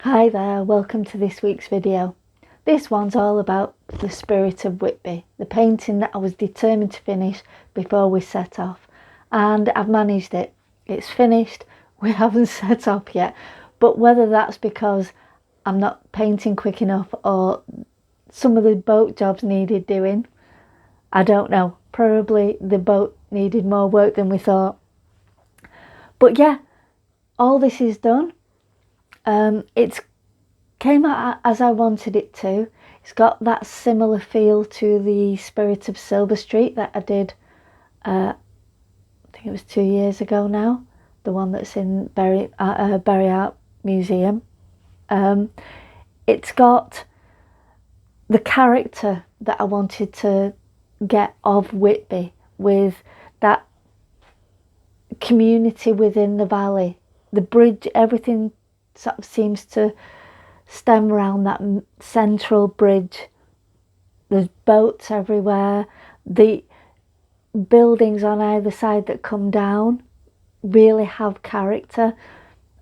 Hi there, welcome to this week's video. This one's all about the spirit of Whitby, the painting that I was determined to finish before we set off, and I've managed it. It's finished, we haven't set off yet, but whether that's because I'm not painting quick enough or some of the boat jobs needed doing, I don't know. Probably the boat needed more work than we thought. But yeah, all this is done. It's came out as I wanted it to. It's got that similar feel to the Spirit of Silver Street that I did, I think it was 2 years ago now, the one that's in Bury Art Museum. It's got the character that I wanted to get of Whitby, with that community within the valley, the bridge, everything sort of seems to stem around that central bridge. There's boats everywhere, the buildings on either side that come down really have character,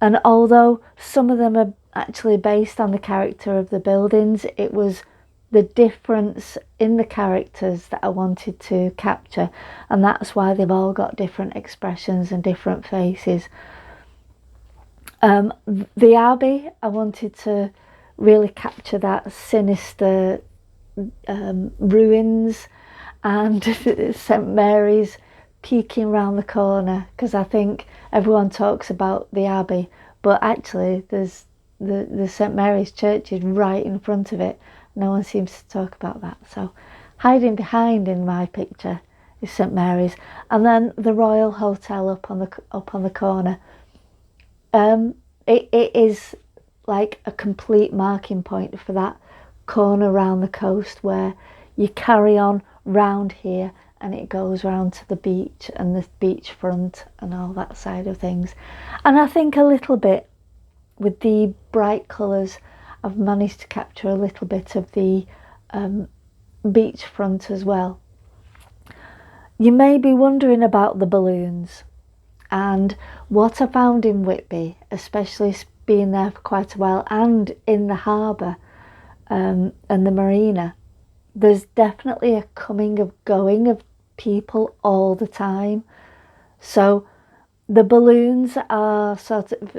and although some of them are actually based on the character of the buildings, it was the difference in the characters that I wanted to capture, and that's why they've all got different expressions and different faces. The Abbey, I wanted to really capture that sinister ruins and St Mary's peeking round the corner, because I think everyone talks about the Abbey, but actually there's the St Mary's church is right in front of it. No one seems to talk about that. So hiding behind in my picture is St Mary's, and then the Royal Hotel up on the corner. It is like a complete marking point for that corner round the coast, where you carry on round here and it goes round to the beach and the beachfront and all that side of things. And I think a little bit with the bright colours, I've managed to capture a little bit of the beachfront as well. You may be wondering about the balloons, and what I found in Whitby, especially being there for quite a while and in the harbour and the marina, there's definitely a coming of going of people all the time. So the balloons are sort of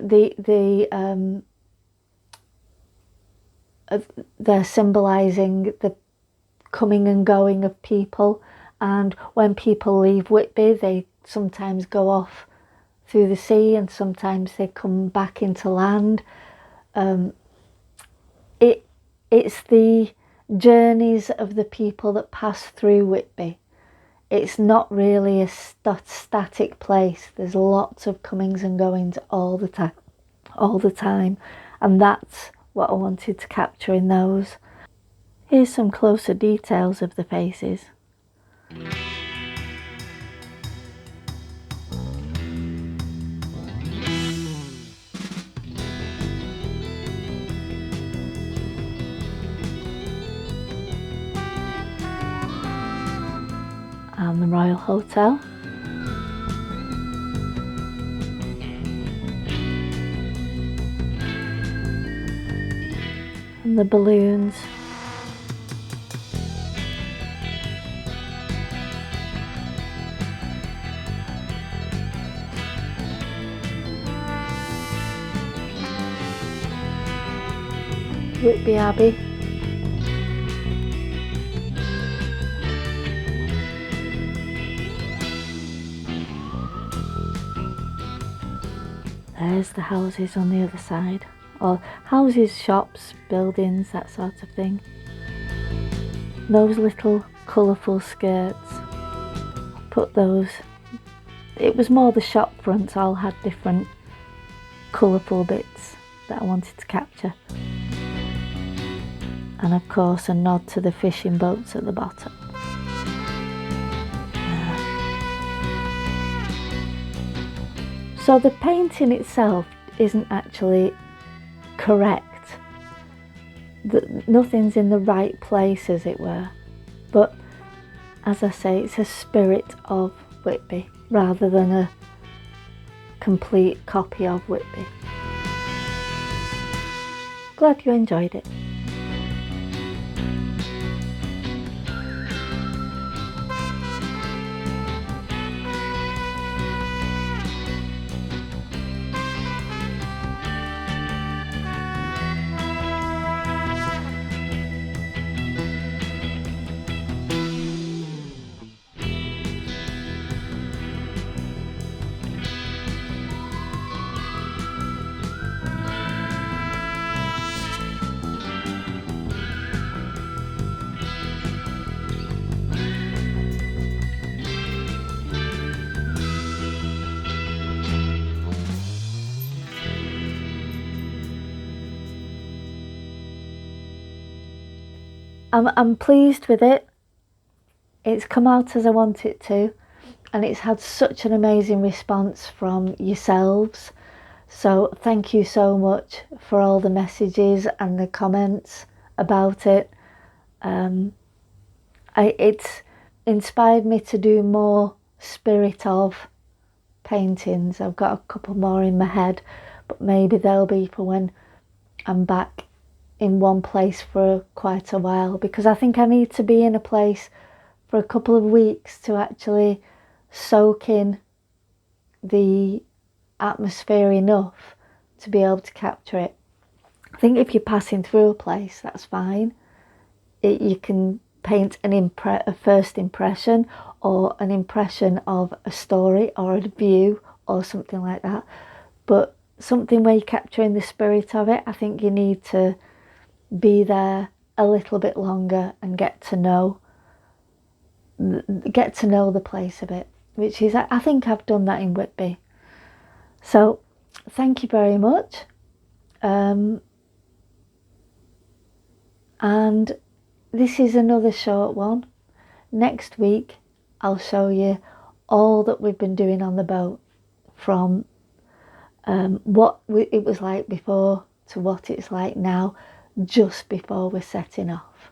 they're symbolising the coming and going of people, and when people leave Whitby, they sometimes go off through the sea and sometimes they come back into land. It's the journeys of the people that pass through Whitby. It's not really a static place. There's lots of comings and goings all the time, and that's what I wanted to capture in those. Here's some closer details of the faces. And the Royal Hotel. And the balloons. Whitby Abbey. There's the houses on the other side, or houses, shops, buildings, that sort of thing. Those little colourful skirts, put those, it was more the shop fronts all had different colourful bits that I wanted to capture. And of course a nod to the fishing boats at the bottom. So the painting itself isn't actually correct. Nothing's in the right place, as it were. But as I say, it's a spirit of Whitby rather than a complete copy of Whitby. Glad you enjoyed it. I'm pleased with it. It's come out as I want it to, and it's had such an amazing response from yourselves. So thank you so much for all the messages and the comments about it. It's inspired me to do more spirit of paintings. I've got a couple more in my head, but maybe they'll be for when I'm back in one place for quite a while, because I think I need to be in a place for a couple of weeks to actually soak in the atmosphere enough to be able to capture it. I think if you're passing through a place, that's fine. You can paint a first impression, or an impression of a story or a view or something like that. But something where you're capturing the spirit of it, I think you need to be there a little bit longer and get to know the place a bit, which is, I think I've done that in Whitby. So thank you very much. And this is another short one. Next week I'll show you all that we've been doing on the boat, from what it was like before to what it's like now, just before we're setting off.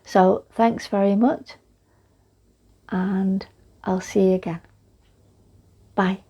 So thanks very much, and I'll see you again. Bye.